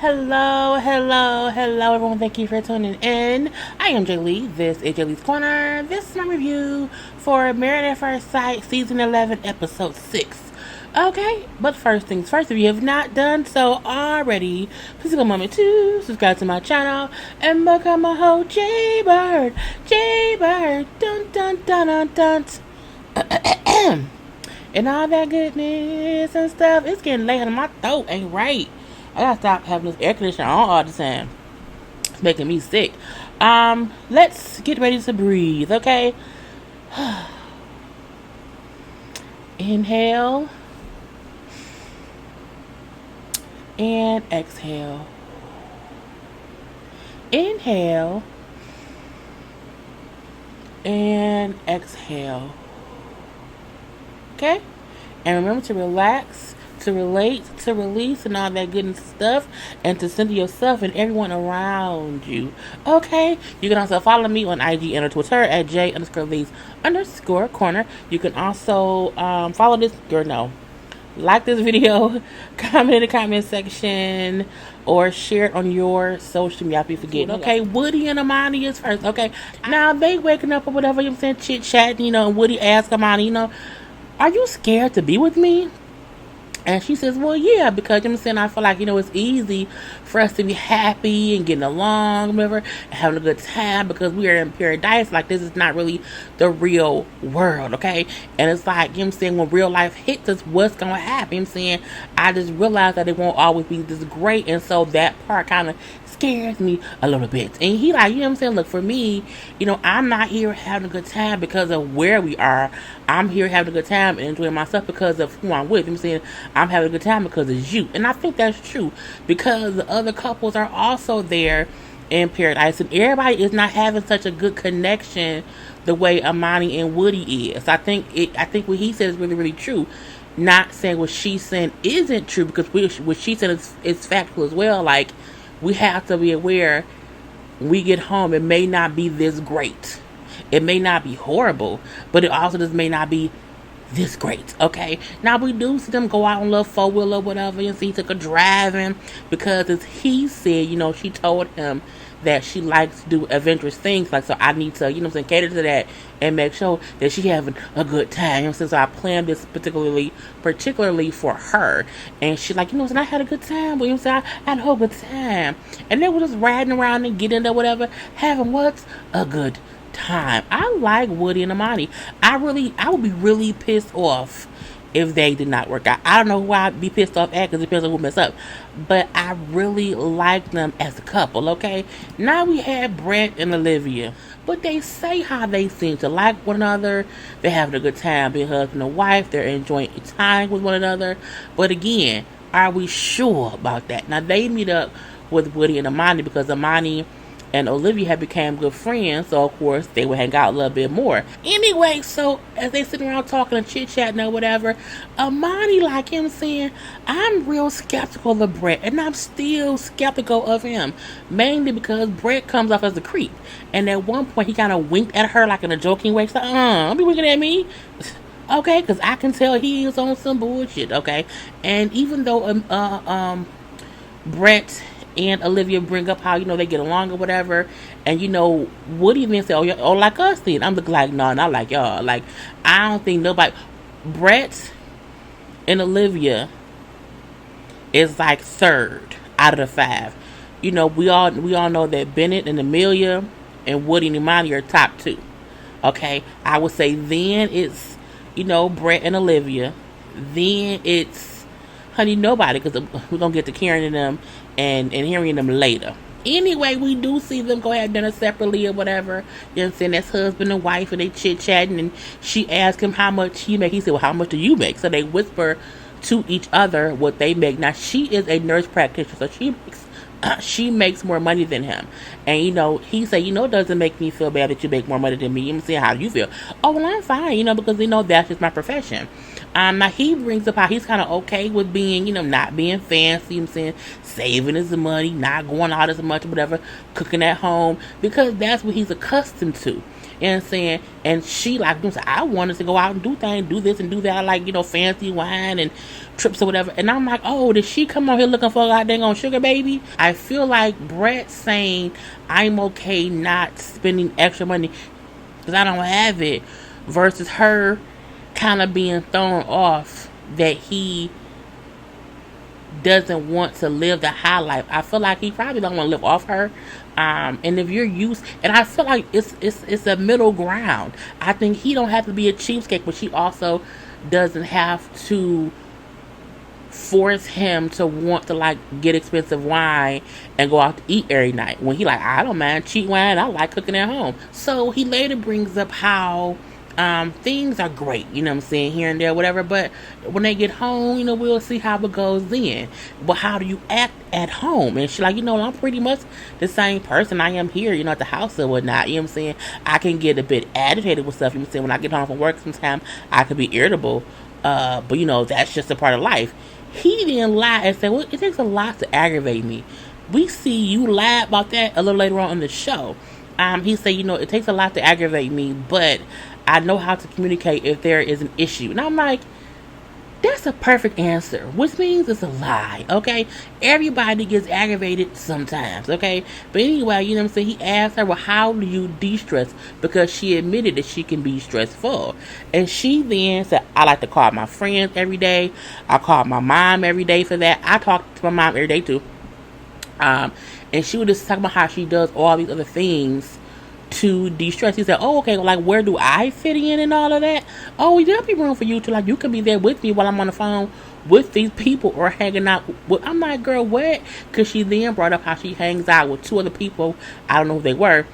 Hello, everyone. Thank you for tuning in. I am JayLee. This is JLeesCorner. This is my review for Married at First Sight, Season 11, Episode 6. Okay, but first things first, if you have not done so already, please take a moment to subscribe to my channel and become a whole JayBird. JayBird. Dun dun dun dun dun. And all that goodness and stuff. It's getting late in my throat, ain't right. I gotta stop having this air conditioner on all the time. It's making me sick. Let's get ready to breathe, okay? Inhale and exhale. Inhale and exhale. Okay? And remember to relax, to relate, to release, and all that good stuff, and to center yourself and everyone around you. Okay? You can also follow me on IG and on Twitter at J_Lees_Corner. You can also follow this girl. No. Like this video, comment in the comment section, or share it on your social media if you forget. Okay, Woody and Amani is first. Okay, now they waking up or whatever, you know what I'm saying, chit chatting, and Woody asks Amani, are you scared to be with me? And she says, well, yeah, because you know what I'm saying, I feel like, it's easy for us to be happy and getting along, whatever, and having a good time because we are in paradise. Like, this is not really the real world, okay? And it's like, you know what I'm saying, when real life hits us, what's going to happen? You know what I'm saying, I just realized that it won't always be this great. And so that part kind of scares me a little bit. And he like, you know what I'm saying, look, for me, I'm not here having a good time because of where we are. I'm here having a good time and enjoying myself because of who I'm with. You know what I'm saying, I'm having a good time because it's you. And I think that's true because the other couples are also there in paradise and everybody is not having such a good connection the way Amani and Woody is. I think what he said is really, really true. Not saying what she's saying isn't true, because what she said is factual as well. Like, we have to be aware when we get home, it may not be this great. It may not be horrible, but it also just may not be this great, okay? Now, we do see them go out on a little four-wheel or whatever, and see he took a driving because, as he said, she told him that she likes to do adventurous things. Like, so I need to, cater to that and make sure that she having a good time. So I planned this particularly for her. And she like, I had a good time. But I had a whole good time. And they were just riding around and getting there, whatever, having what's a good time. I like Woody and Amani. I would be really pissed off if they did not work out. I don't know who I'd be pissed off at because it depends on who messed up. But I really like them as a couple, okay? Now we have Brett and Olivia. But they say how they seem to like one another. They're having a good time being husband and wife. They're enjoying time with one another. But again, are we sure about that? Now they meet up with Woody and Amani because Amani and Olivia had become good friends, so of course they would hang out a little bit more. Anyway, so as they sitting around talking and chit-chatting or whatever, Amani, like him saying, I'm real skeptical of Brett, and I'm still skeptical of him, mainly because Brett comes off as a creep. And at one point he kind of winked at her like in a joking way. She's like, don't be winking at me. Okay, because I can tell he is on some bullshit, okay? And even though Brett and Olivia bring up how, they get along or whatever, and Woody then say, oh, like us then. I'm like, no, not like y'all. Like, I don't think nobody. Brett and Olivia is like third out of the five. We all know that Bennett and Amelia and Woody and Imani are top two. Okay, I would say then it's Brett and Olivia, then it's honey nobody, because we're gonna get to Karen and them and hearing them later. Anyway, we do see them go have dinner separately or whatever. You know what I'm saying? That's husband and wife, and they chit-chatting, and she asked him how much he make. He said, well, how much do you make? So they whisper to each other what they make. Now, she is a nurse practitioner, so she makes more money than him. And, he said, it doesn't make me feel bad that you make more money than me. You know what I'm saying? How do you feel? Oh, well, I'm fine, because, that's just my profession. Now he brings up how he's kind of okay with being, not being fancy, you know what I'm saying, saving his money, not going out as much, whatever, cooking at home, because that's what he's accustomed to. You know what I'm saying? And she like, I wanted to go out and do things, do this and do that. I like, fancy wine and trips or whatever. And I'm like, oh, did she come on here looking for a goddamn on sugar baby? I feel like Brett saying I'm okay not spending extra money because I don't have it, versus her kind of being thrown off that he doesn't want to live the high life. I feel like he probably don't want to live off her. And if you're used, and I feel like it's a middle ground. I think he don't have to be a cheapskate, but she also doesn't have to force him to want to like get expensive wine and go out to eat every night. When he like, I don't mind cheap wine, I like cooking at home. So he later brings up how things are great, you know what I'm saying, here and there, whatever, but when they get home, we'll see how it goes then. But how do you act at home? And she's like, I'm pretty much the same person I am here, at the house or whatnot, you know what I'm saying. I can get a bit agitated with stuff, you know what I'm saying. When I get home from work sometimes, I could be irritable, but that's just a part of life. He didn't lie and say, well, it takes a lot to aggravate me. We see you lie about that a little later on in the show. He said, it takes a lot to aggravate me, but I know how to communicate if there is an issue. And I'm like, that's a perfect answer, which means it's a lie, okay? Everybody gets aggravated sometimes, okay? But anyway, you know what I'm saying? He asked her, well, how do you de-stress? Because she admitted that she can be stressful. And she then said, I like to call my friends every day. I call my mom every day for that. I talk to my mom every day too. And she was just talking about how she does all these other things to de-stress. He said, oh, okay, well, like, where do I fit in and all of that? Oh, there'll be room for you to, like, you can be there with me while I'm on the phone with these people or hanging out with, I'm like, girl, what? Because she then brought up how she hangs out with two other people, I don't know who they were,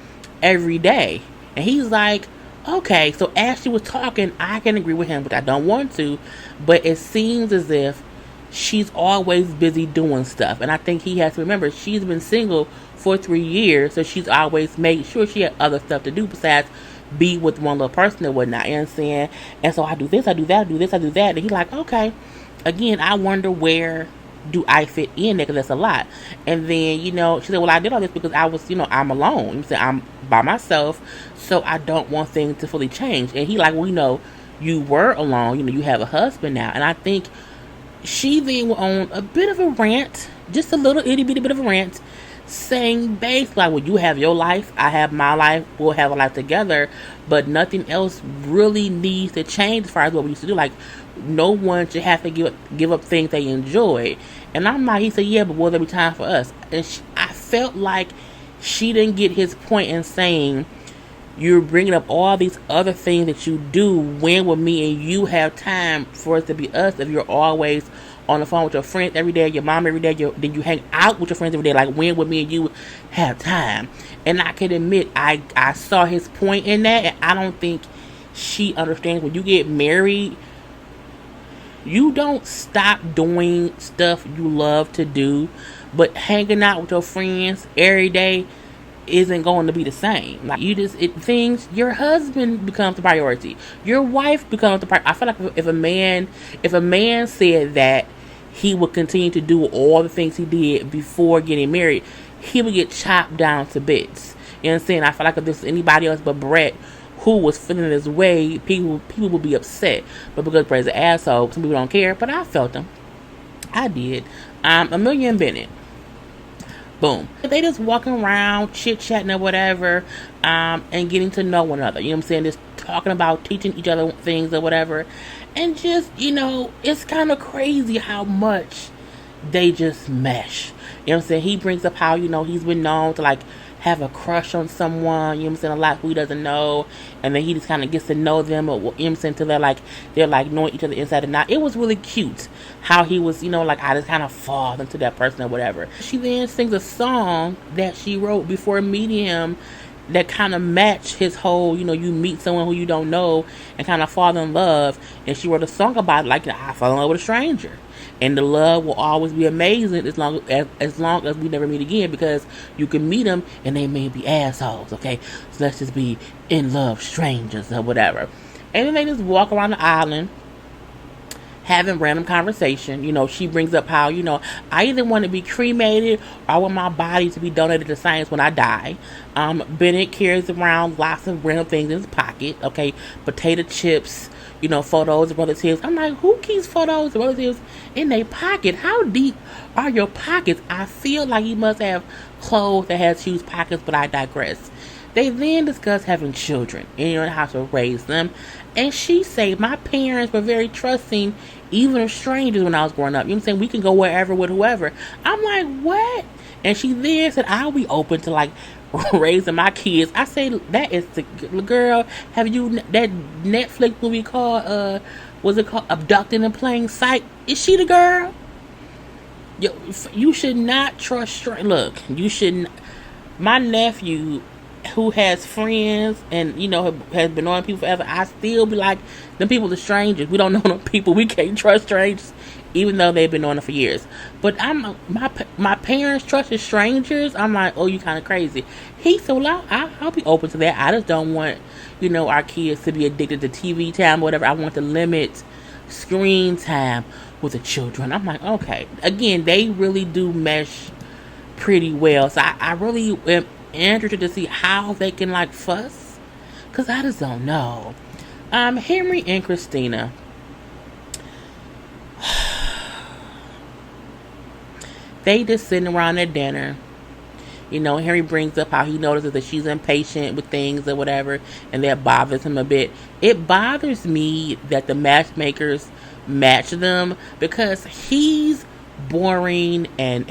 every day. And he's like, okay, so as she was talking, I can agree with him, but I don't want to, but it seems as if she's always busy doing stuff. And I think he has to remember, she's been single for 3 years, so she's always made sure she had other stuff to do besides be with one little person or whatnot, you know what I'm saying? And so I do this, I do that, I do this, I do that. And he's like, okay. Again, I wonder where do I fit in there, because that's a lot. And then, she said, well, I did all this because I was, I'm alone. You said I'm by myself, so I don't want things to fully change. And he like, well, you were alone, you have a husband now. And I think she then went on a bit of a rant, just a little itty bitty bit of a rant, saying basically like, well, you have your life, I have my life, we'll have a life together, but nothing else really needs to change as far as what we used to do. Like, no one should have to give up things they enjoy. And I'm like, he said, yeah, but will there be time for us? And I felt like she didn't get his point in saying, you're bringing up all these other things that you do. When will me and you have time for it to be us if you're always on the phone with your friends every day, your mom every day, then you hang out with your friends every day? Like, when would me and you have time? And I can admit, I saw his point in that, and I don't think she understands when you get married, you don't stop doing stuff you love to do, but hanging out with your friends every day isn't going to be the same. Like, your husband becomes the priority. Your wife becomes the priority. I feel like if a man said that he would continue to do all the things he did before getting married, he would get chopped down to bits. You know what I'm saying? I feel like if this was anybody else but Brett who was feeling this way, people would be upset. But because Brett's an asshole, some people don't care. But I felt him. I did. Amelia and Bennett. Boom. They just walking around, chit-chatting or whatever, and getting to know one another. You know what I'm saying? Just talking about teaching each other things or whatever. And just, it's kind of crazy how much they just mesh. You know what I'm saying? He brings up how, he's been known to, like, have a crush on someone, you know what I'm saying, a lot who he doesn't know, and then he just kind of gets to know them, or, you know what I'm saying, till they're like knowing each other inside and out. It was really cute how he was, like, I just kind of fall into that person or whatever. She then sings a song that she wrote before meeting him that kind of match his whole, you meet someone who you don't know and kind of fall in love, and she wrote a song about it, like, I fell in love with a stranger. And the love will always be amazing as long as we never meet again, because you can meet them and they may be assholes, okay? So let's just be in love strangers or whatever. And then they just walk around the island having random conversation. She brings up how, I either want to be cremated or I want my body to be donated to science when I die. Bennett carries around lots of random things in his pocket. Okay, potato chips, photos of relatives. I'm like, who keeps photos of relatives in their pocket? How deep are your pockets? I feel like you must have clothes that has huge pockets, but I digress. They then discuss having children and how to raise them. And she said, my parents were very trusting, even of strangers when I was growing up. You know what I'm saying? We can go wherever with whoever. I'm like, what? And she then said, I'll be open to like raising my kids. I say, that is the girl. Have you, that Netflix movie called, was it called Abducted in Plain Sight? Is she the girl? You should not trust look, you shouldn't. My nephew, who has friends and has been knowing people forever, I still be like, them people are strangers. We don't know them people. We can't trust strangers, even though they've been knowing them for years. But my parents trusted strangers. I'm like, oh, you kind of crazy. He said, well, I'll be open to that. I just don't want our kids to be addicted to TV time or whatever. I want to limit screen time with the children. I'm like, okay. Again, they really do mesh pretty well. So I really am interested to see how they can like fuss, because I just don't know. Henry and Christina. They just sitting around at dinner. Henry brings up how he notices that she's impatient with things or whatever, and that bothers him a bit. It bothers me that the matchmakers match them, because he's boring and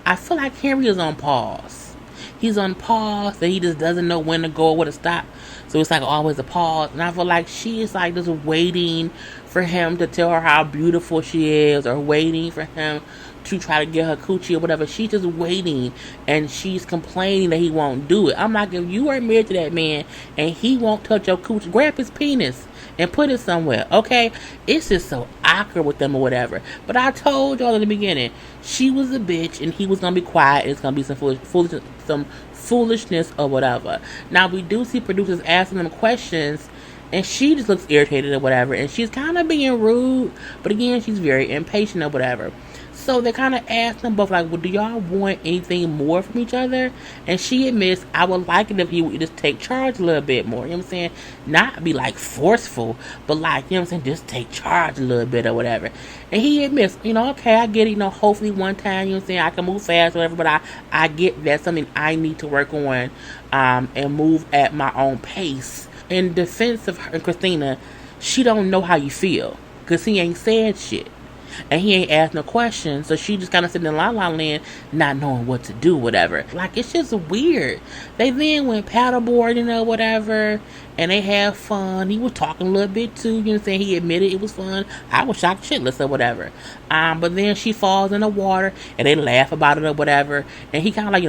I feel like Henry is on pause. He's on pause and he just doesn't know when to go or where to stop. So it's like always a pause. And I feel like she is like just waiting for him to tell her how beautiful she is, or waiting for him to try to get her coochie or whatever. She's just waiting and she's complaining that he won't do it. I'm like, if you are married to that man and he won't touch your coochie, grab his penis and put it somewhere, okay? It's just so awkward with them or whatever. But I told y'all in the beginning, she was a bitch and he was gonna be quiet and it's gonna be some foolishness or whatever. Now we do see producers asking them questions and she just looks irritated or whatever, and she's kind of being rude, but again, she's very impatient or whatever. So they kind of asked them both, like, well, do y'all want anything more from each other? And she admits, I would like it if he would just take charge a little bit more. You know what I'm saying? Not be, like, forceful, but, like, you know what I'm saying, just take charge a little bit or whatever. And he admits, okay, I get it, hopefully one time, you know what I'm saying, I can move fast or whatever, but I get that's something I need to work on and move at my own pace. In defense of her and Christina, she don't know how you feel, because he ain't said shit. And he ain't asked no questions, so she just kind of sitting in la la land, not knowing what to do, whatever. Like, it's just weird. They then went paddleboarding, whatever, and they had fun. He was talking a little bit too, you know what I'm saying? He admitted it was fun. I was shocked shitless or whatever. But then she falls in the water, and they laugh about it or whatever. And he kind of like,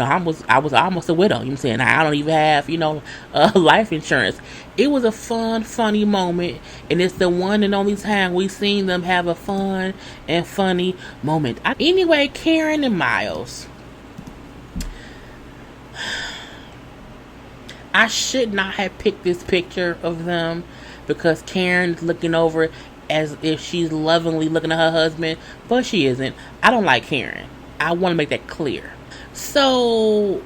I was almost a widow, you know what I'm saying? I don't even have, life insurance. It was a fun, funny moment, and it's the one and only time we've seen them have a fun and funny moment. Anyway, Karen and Miles. I should not have picked this picture of them, because Karen's looking over as if she's lovingly looking at her husband, but she isn't. I don't like Karen. I want to make that clear. So,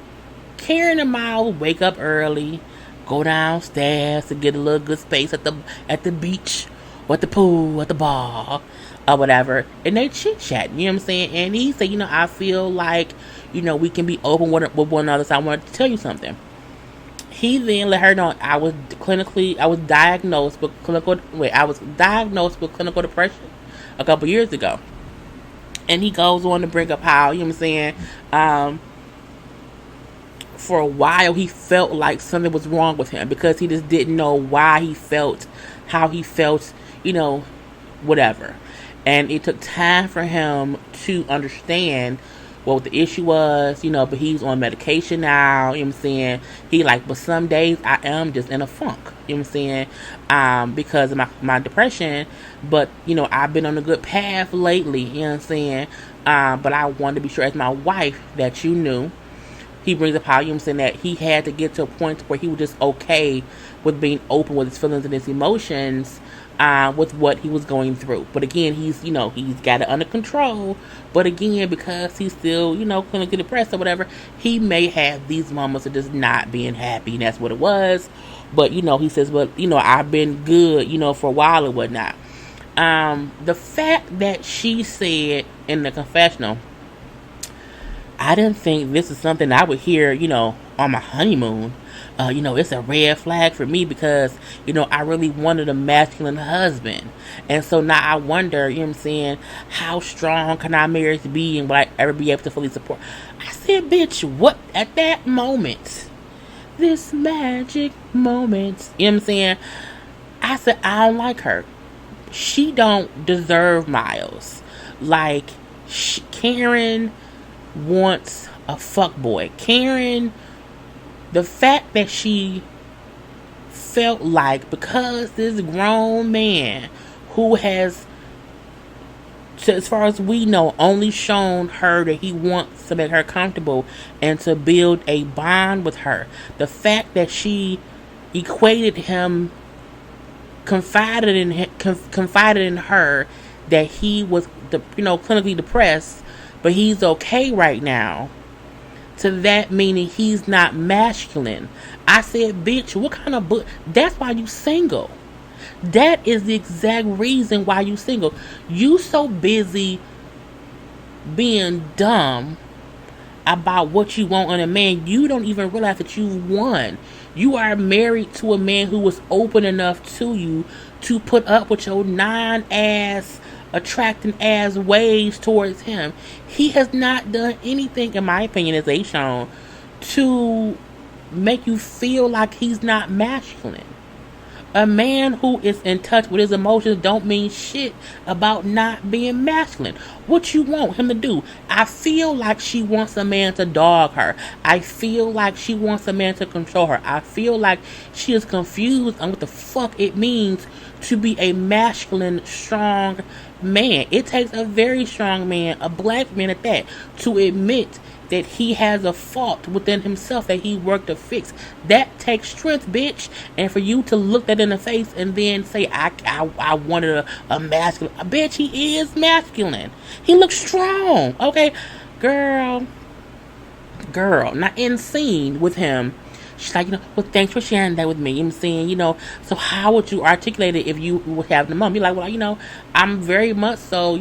Karen and Miles wake up early, go downstairs to get a little good space at the beach, or at the pool, at the bar, or whatever, and they chit chat, you know what I'm saying? And he said, I feel like, we can be open with one another, so I wanted to tell you something. He then let her know I was diagnosed with clinical depression a couple years ago. And he goes on to bring up how, you know what I'm saying, for a while he felt like something was wrong with him, because he just didn't know why he felt how he felt, whatever. And it took time for him to understand what the issue was, but he's on medication now, you know what I'm saying? He like, but some days I am just in a funk, you know what I'm saying? Because of my depression, but, I've been on a good path lately, you know what I'm saying? But I wanted to be sure as my wife that you knew. He brings up how, you know what I'm saying, that he had to get to a point where he was just okay with being open with his feelings and his emotions, with what he was going through. But again, he's got it under control. But again, because he's still clinically depressed or whatever, he may have these moments of just not being happy, and that's what it was. But he says, but I've been good, for a while or whatnot. The fact that she said in the confessional, I didn't think this is something I would hear, on my honeymoon. It's a red flag for me because, I really wanted a masculine husband. And so now I wonder, what I'm saying, how strong can our marriage be and will I ever be able to fully support? I said, bitch, what? At that moment, this magic moment, what I'm saying, I said, I don't like her. She don't deserve Miles. Like, Karen wants a fuckboy. Karen, the fact that she felt like because this grown man who has, as far as we know, only shown her that he wants to make her comfortable and to build a bond with her, the fact that she equated him, confided in her that he was clinically depressed, but he's okay right now, to that meaning he's not masculine. I said, bitch, what kind of book? That's why you single. That is the exact reason why you single. You so busy being dumb about what you want on a man, you don't even realize that you won. You are married to a man who was open enough to you to put up with your non-ass, attracting ass ways towards him. He has not done anything, in my opinion, as they shown, to make you feel like he's not masculine. A man who is in touch with his emotions don't mean shit about not being masculine. What you want him to do? I feel like she wants a man to dog her. I feel like she wants a man to control her. I feel like she is confused on what the fuck it means to be a masculine, strong man. It takes a very strong man, a black man at that, to admit that he has a fault within himself that he worked to fix. That takes strength, bitch. And for you to look that in the face and then say, I wanted a masculine. Bitch, he is masculine. He looks strong. Okay? Girl. Not in scene with him. She's like, well, thanks for sharing that with me. You know what I'm saying? So how would you articulate it if you would have the mom? You're like, well, I'm very much so,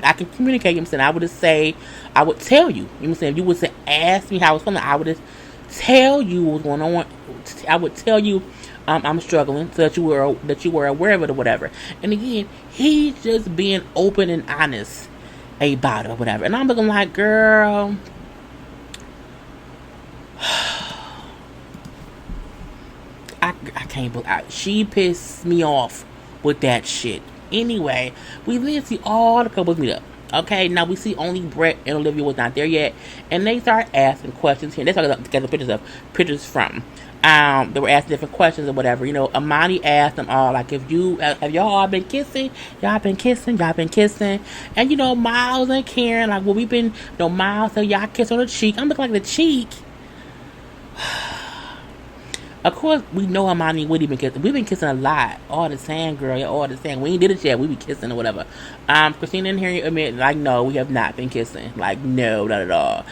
I can communicate. You know what I'm saying? I would just say, I would tell you. You know what I'm saying? If you would say, ask me how I was feeling, I would just tell you what's going on. I would tell you I'm struggling, so that you were aware of it or whatever. And again, he's just being open and honest about it or whatever. And I'm looking like, girl, I can't believe she pissed me off with that shit. Anyway, we then see all the couples meet up. Okay, now we see only Brett and Olivia was not there yet, and they start asking questions here. They started together pictures from. They were asking different questions or whatever. Amani asked them all, like, have y'all all been kissing? Y'all been kissing? And Miles and Karen, like, well, we've been. Miles said y'all kiss on the cheek. I'm looking like the cheek. Of course, we know Amani would even kissing. We've been kissing a lot. All the time, girl. Yeah, all the time. We ain't did it yet. We be kissing or whatever. Christina and Harry admit, like, no, we have not been kissing. Like, no, not at all.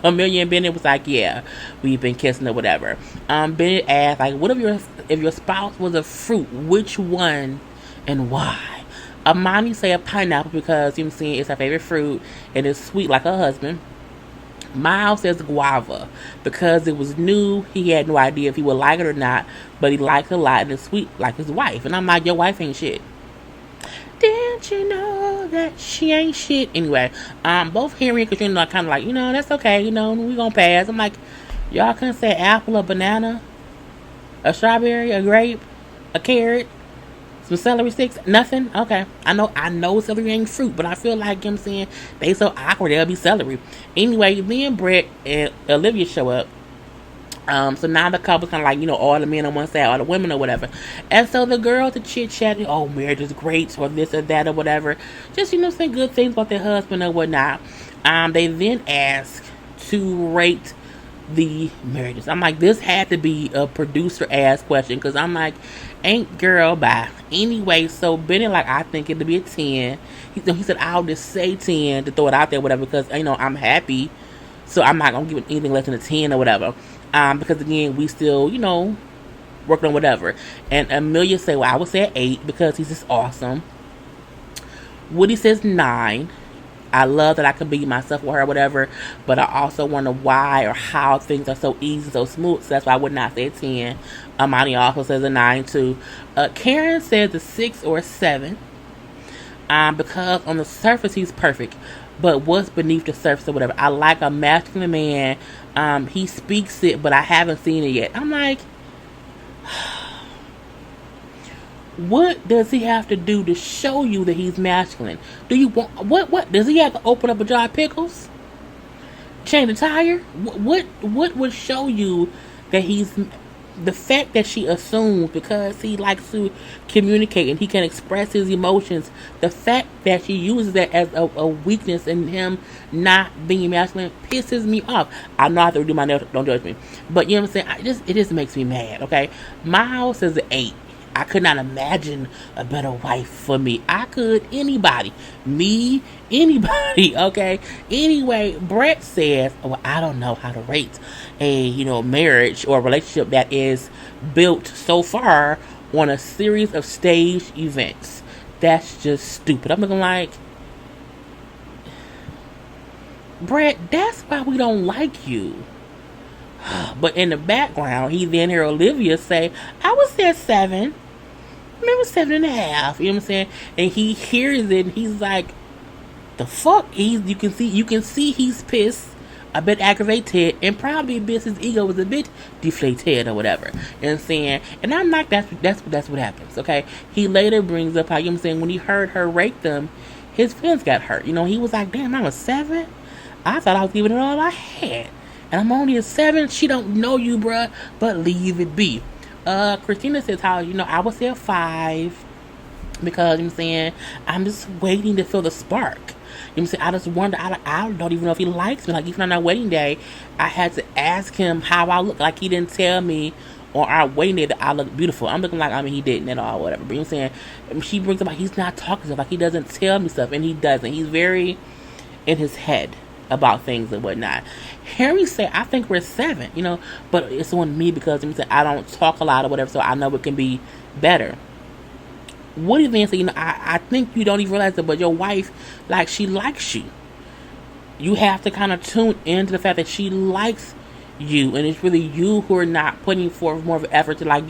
Amelia and Bennett was like, yeah, we've been kissing or whatever. Bennett asked, like, what if your spouse was a fruit? Which one and why? Amani say a pineapple because, you know what I'm saying, it's her favorite fruit and it's sweet like her husband. Miles says guava because it was new. He had no idea if he would like it or not, but he liked it a lot and it's sweet like his wife. And I'm like, your wife ain't shit. Didn't you know that she ain't shit? Anyway, both Henry and Katrina are kind of like, that's okay. We gonna pass. I'm like, y'all couldn't say apple, a banana, a strawberry, a grape, a carrot, some celery sticks, nothing. Okay, I know celery ain't fruit, but I feel like, you know what I'm saying, they so awkward they'll be celery. Anyway, me and Brett and Olivia show up. So now the couple's kind of like, all the men on one side, all the women or whatever. And so the girls are chit-chatting, oh, marriage is great, or this or that or whatever. Just, saying good things about their husband or whatnot. They then ask to rate the marriages. I'm like, this had to be a producer ass question, because I'm like, ain't girl bye. Anyway, so Benny like, I think it'll be a 10. He said, I'll just say 10 to throw it out there, whatever, because I'm happy. So I'm not gonna give it anything less than a 10 or whatever. Because again, we still, working on whatever. And Amelia say, well, I would say an 8 because he's just awesome. Woody says 9. I love that I can be myself with her or whatever, but I also wonder why or how things are so easy, so smooth. So that's why I would not say a 10. Amani also says a 9 too. Karen says a 6 or a 7. Because on the surface he's perfect, but what's beneath the surface or whatever. I like a masculine man. He speaks it, but I haven't seen it yet. I'm like, what does he have to do to show you that he's masculine? Do you want what does he have to open up a jar of pickles? Change the tire? What would show you that he's the fact that she assumes because he likes to communicate and he can express his emotions, the fact that she uses that as a weakness in him not being masculine pisses me off. I know I have to do my nails, don't judge me. But you know what I'm saying? It just makes me mad, okay? Miles is an 8. I could not imagine a better wife for me. I could, anybody. Me, anybody, okay? Anyway, Brett says, well, I don't know how to rate a, marriage or a relationship that is built so far on a series of staged events. That's just stupid. I'm looking like, Brett, that's why we don't like you. But in the background, he then heard Olivia say, I would say 7. Maybe 7.5. You know what I'm saying? And he hears it and he's like, the fuck? You can see he's pissed, a bit aggravated, and probably his ego was a bit deflated or whatever. You know what I'm saying? And I'm like, that's what happens, okay? He later brings up how, you know what I'm saying, when he heard her rate them, his feelings got hurt. He was like, damn, I'm a 7? I thought I was giving it all I had. And I'm only a 7. She don't know you, bruh. But leave it be. Christina says how, I would say a 5. Because, I'm saying, I'm just waiting to feel the spark. I'm saying, I just wonder, I don't even know if he likes me. Like, even on our wedding day, I had to ask him how I look. Like, he didn't tell me on our wedding day that I look beautiful. I'm looking like, he didn't at all, whatever. But, I'm saying, she brings up, like, he's not talking stuff. Like, he doesn't tell me stuff. And he doesn't. He's very in his head about things and whatnot. Harry said, I think we're 7, but it's on me because I don't talk a lot or whatever, so I know it can be better. Woody then said, I think you don't even realize it, but your wife, like, she likes you. You have to kind of tune into the fact that she likes you, and it's really you who are not putting forth more of an effort to, like,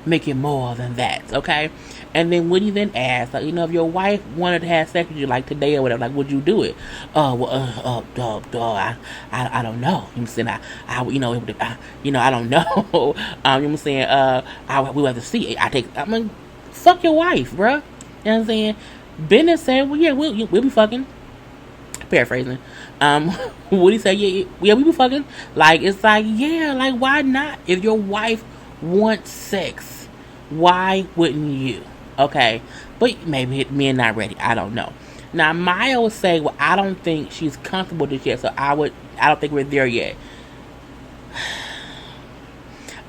make it more than that, okay? And then Woody then asked, like, if your wife wanted to have sex with you, like, today or whatever, like, would you do it? I don't know. I don't know. We have to see. Fuck your wife, bruh. You know what I'm saying? Bennett said, well, yeah, we'll be fucking. Paraphrasing. Woody said, yeah, we be fucking. Like, it's like, yeah, like, why not? If your wife wants sex, why wouldn't you? Okay, but maybe men not ready. I don't know. Now, Maya would say, well, I don't think she's comfortable just yet, so I don't think we're there yet.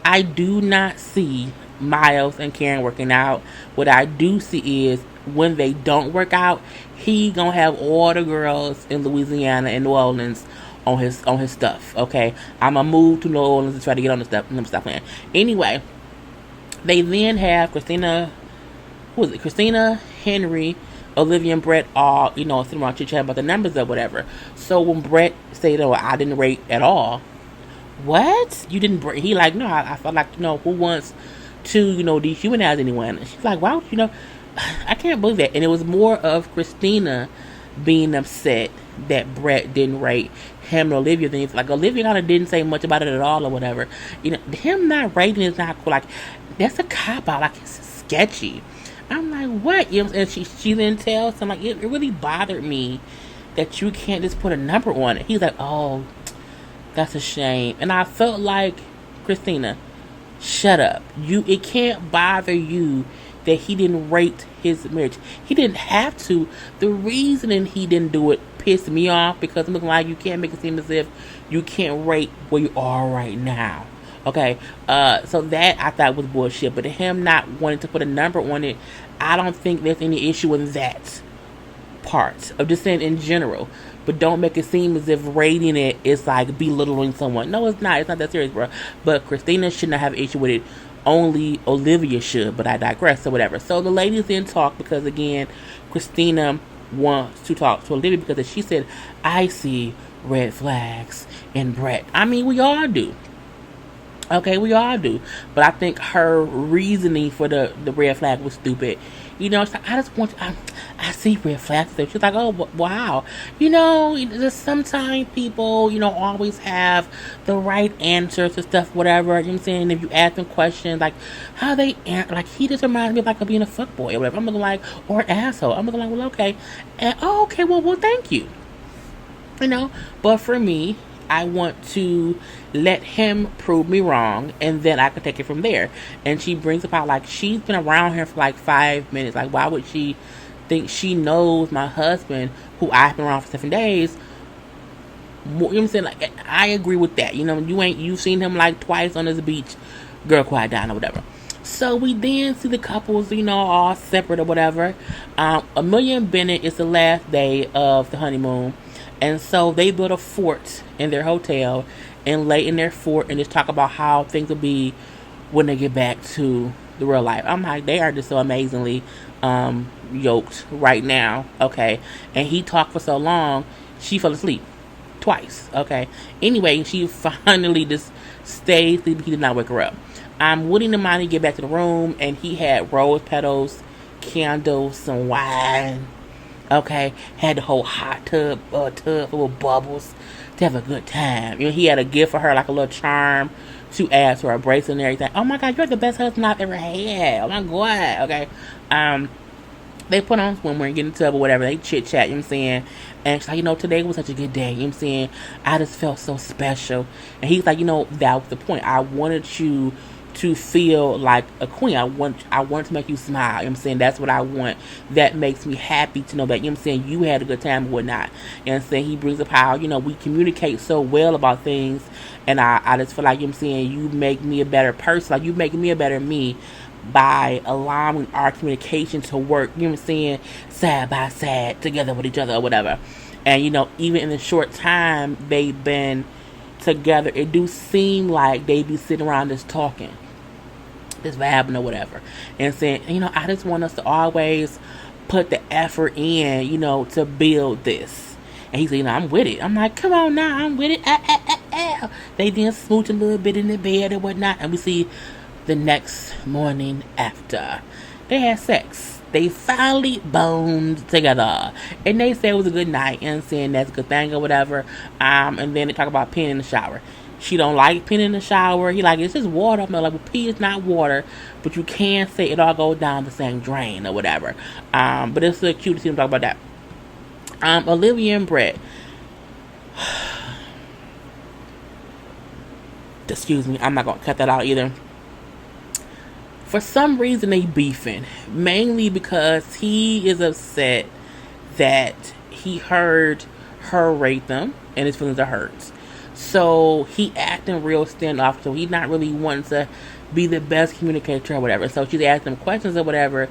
I do not see Miles and Karen working out. What I do see is when they don't work out, he gonna have all the girls in Louisiana and New Orleans on his stuff. Okay, I'm gonna move to New Orleans and try to get on the stuff. Stop playing. Anyway, they then have Christina, Henry, Olivia and Brett all, sitting around chit-chatting about the numbers or whatever. So when Brett said, oh, I didn't rate at all. What? You didn't rate? He like, no, I felt like, who wants to, dehumanize anyone? And she's like, wow, I can't believe that. And it was more of Christina being upset that Brett didn't rate him and Olivia. Things like Olivia kind of didn't say much about it at all or whatever. Him not rating is not cool. Like, that's a cop out. Like, it's sketchy. I'm like, what? And she then tells him, like, it really bothered me that you can't just put a number on it. He's like, oh, that's a shame. And I felt like, Christina, shut up. It can't bother you that he didn't rate his marriage. He didn't have to. The reason he didn't do it, pissed me off because I'm looking like you can't make it seem as if you can't rate where you are right now. Okay, so that I thought was bullshit. But him not wanting to put a number on it, I don't think there's any issue with that part of just saying in general. But don't make it seem as if rating it is like belittling someone. No, it's not. It's not that serious, bro. But Christina should not have an issue with it. Only Olivia should. But I digress or whatever. So the ladies didn't talk because again, Christina wants to talk to Olivia because she said, "I see red flags in Brett." I mean, we all do. Okay, we all do. But I think her reasoning for the red flag was stupid. You know, she's like, I just want I see red flags. She's like, oh, wow. You know, just sometimes people, you know, always have the right answers to stuff, whatever. You know what I'm saying? If you ask them questions, like, how they answer, like, he just reminds me of, like, of being a fuckboy or whatever. I'm looking like, or an asshole. I'm looking like, well, okay. And, oh, okay, well, thank you. You know, but for me, I want to let him prove me wrong, and then I can take it from there. And she brings about like she's been around here for like 5 minutes. Like, why would she think she knows my husband, who I've been around for 7 days? You know what I'm saying? Like, I agree with that. You know, you've seen him like twice on this beach, girl, quiet down or whatever. So we then see the couples, you know, all separate or whatever. Amelia and Bennett is the last day of the honeymoon. And so they built a fort in their hotel and lay in their fort and just talk about how things will be when they get back to the real life. I'm like, they are just so amazingly yoked right now. Okay. And he talked for so long, she fell asleep twice. Okay. Anyway, she finally just stayed asleep. He did not wake her up. Woody and Imani get back to the room and he had rose petals, candles, some wine. Okay, had the whole hot tub full of bubbles to have a good time. You know, he had a gift for her, like a little charm to add to her bracelet and everything. Oh my God, you're the best husband I've ever had. Oh my God. Okay. They put on swimwear and get in the tub or whatever. They chit chat, you know what I'm saying? And she's like, you know, today was such a good day. You know what I'm saying? I just felt so special. And he's like, you know, that was the point. I wanted you to feel like a queen. I want to make you smile. You know what I'm saying? That's what I want. That makes me happy to know that, you know what I'm saying, you had a good time and whatnot. You know what I'm saying? He brings up how, you know, we communicate so well about things, and I just feel like, you know what I'm saying, you make me a better person. Like, you make me a better me by allowing our communication to work, you know what I'm saying, side by side together with each other or whatever. And, you know, even in the short time they've been together, it do seem like they be sitting around just talking, this vibing or whatever, and saying, you know, I just want us to always put the effort in, you know, to build this. And he said, you know, I'm with it. I'm like, come on now, I'm with it. They then smooch a little bit in the bed and whatnot, and we see the next morning after they had sex, they finally boned together, and they said it was a good night, and saying that's a good thing or whatever. And then they talk about peeing in the shower. She don't like peeing in the shower. He like, it's just water. I'm like, well, pee is not water, but you can say it all goes down the same drain or whatever. But it's so cute to see them talk about that. Olivia and Brett. Excuse me, I'm not gonna cut that out either. For some reason they beefing, mainly because he is upset that he heard her rate them and his feelings are hurt. So he acting real standoff. So he's not really wanting to be the best communicator or whatever. So she's asking him questions or whatever,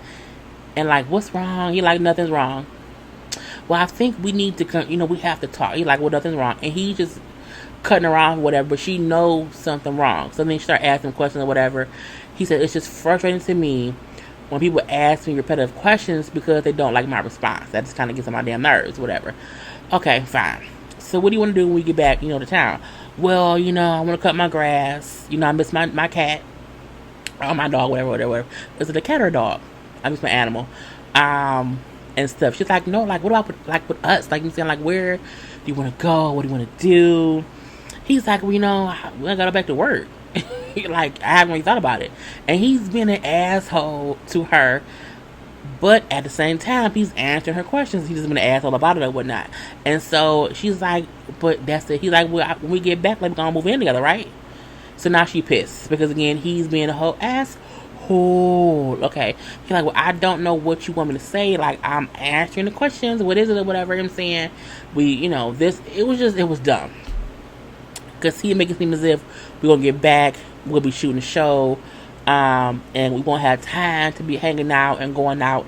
and like, what's wrong? He like, nothing's wrong. Well, I think we need to, you know, we have to talk. He like, well, nothing's wrong, and he just cutting her off or whatever. But she knows something wrong. So then she start asking questions or whatever. He said, it's just frustrating to me when people ask me repetitive questions because they don't like my response. That just kind of gets on my damn nerves, whatever. Okay, fine. So what do you want to do when we get back, you know, to town? Well, you know, I want to cut my grass. You know, I miss my cat. Or my dog, whatever. Is it a cat or a dog? I miss my animal. And stuff. She's like, no, like, what about, like, with us? Like, I'm saying, like, where do you want to go? What do you want to do? He's like, well, you know, we gotta go back to work. Like, I haven't really thought about it. And he's been an asshole to her, but at the same time, he's answering her questions. He's just been an asshole about it or whatnot. And so she's like, but that's it. He's like, well, when we get back, like, we're gonna move in together, right? So now she pissed because, again, he's being a whole asshole Oh, okay. He's like, well, I don't know what you want me to say. Like, I'm answering the questions. What is it or whatever I'm saying? It was dumb. Because he make it seem as if we're going to get back. We'll be shooting the show. And we won't have time to be hanging out and going out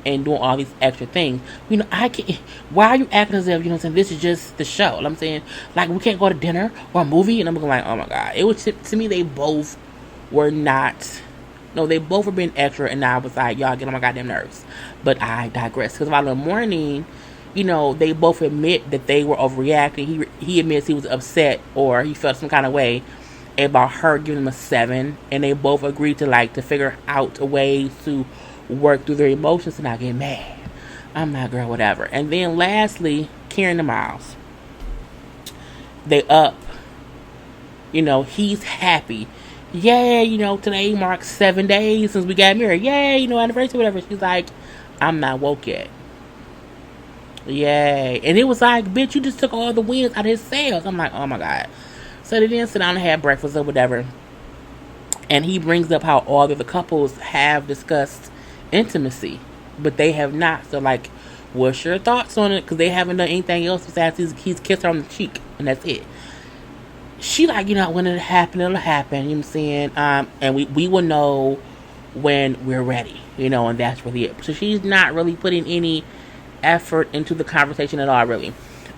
and doing all these extra things. I can't. Why are you acting as if, what I'm saying, this is just the show? I'm saying, like, we can't go to dinner or a movie? And I'm going like, oh my God. It was, to me, they both were not. No, they both were being extra, and I was like, y'all get on my goddamn nerves. But I digress. Because about in the morning, they both admit that they were overreacting. He admits he was upset or he felt some kind of way about her giving him a 7, and they both agreed to figure out a way to work through their emotions and not get mad. I'm not, girl, whatever. And then lastly, Karen and Miles. They up. He's happy. Yeah, today marks 7 days since we got married. Yay, anniversary, whatever. She's like, I'm not woke yet. Yay. And it was like, bitch, you just took all the wins out of his sails. I'm like, oh my God. So they didn't sit down and have breakfast or whatever. And he brings up how all of the couples have discussed intimacy, but they have not. So, like, what's your thoughts on it? Because they haven't done anything else besides he's kissed her on the cheek, and that's it. She like, when it'll happen, it'll happen. You know what I'm saying? And we will know when we're ready, and that's really it. So she's not really putting any effort into the conversation at all, really.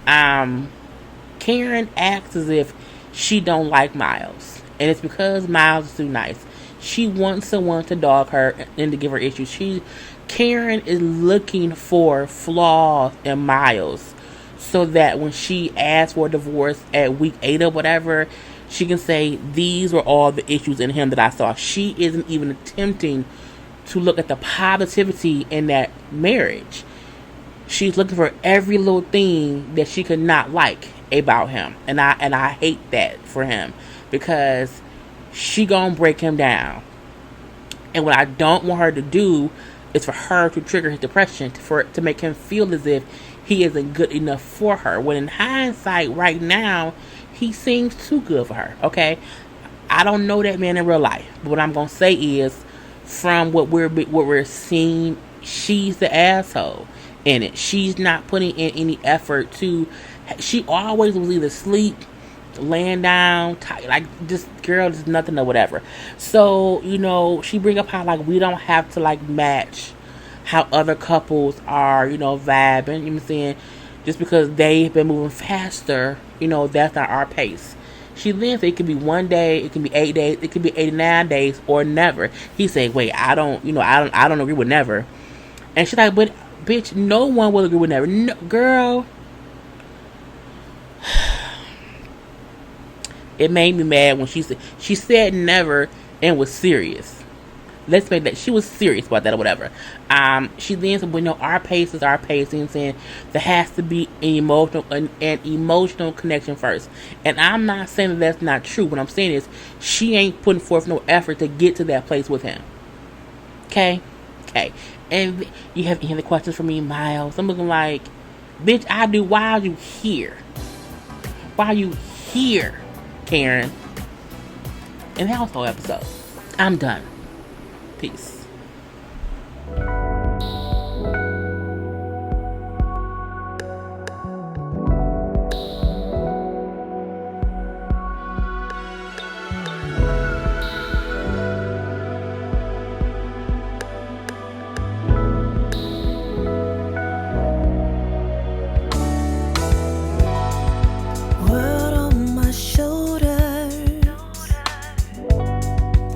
Karen acts as if she don't like Miles, and it's because Miles is too nice. She wants someone to dog her and to give her issues. Karen is looking for flaws in Miles, so that when she asks for a divorce at week 8 or whatever, she can say, these were all the issues in him that I saw. She isn't even attempting to look at the positivity in that marriage. She's looking for every little thing that she could not like about him. And I hate that for him, because she gonna break him down. And what I don't want her to do is for her to trigger his depression, to make him feel as if he isn't good enough for her. When in hindsight, right now, he seems too good for her. Okay, I don't know that man in real life, but what I'm gonna say is, from what we're seeing, she's the asshole in it. She's not putting in any effort to. She always was either asleep, laying down, like this girl is nothing or whatever. So she bring up how we don't have to match how other couples are, vibing, you know what I'm saying? Just because they've been moving faster, that's not our pace. She then said it could be 1 day, it can be 8 days, it could be 89 days, or never. He said, wait, I don't agree with never. And she's like, but bitch, no one will agree with never. No, girl. It made me mad when she said never and was serious. Let's make that she was serious about that or whatever. She then said, well, our pace is our pace. You know what I'm saying? There has to be an emotional connection first. And I'm not saying that that's not true. What I'm saying is she ain't putting forth no effort to get to that place with him. Okay? And you have any other questions for me, Miles? I'm looking like, bitch, I do. Why are you here? Why are you here, Karen? And that was the whole episode. I'm done. Peace. World on my shoulders,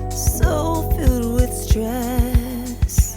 so filled with stress.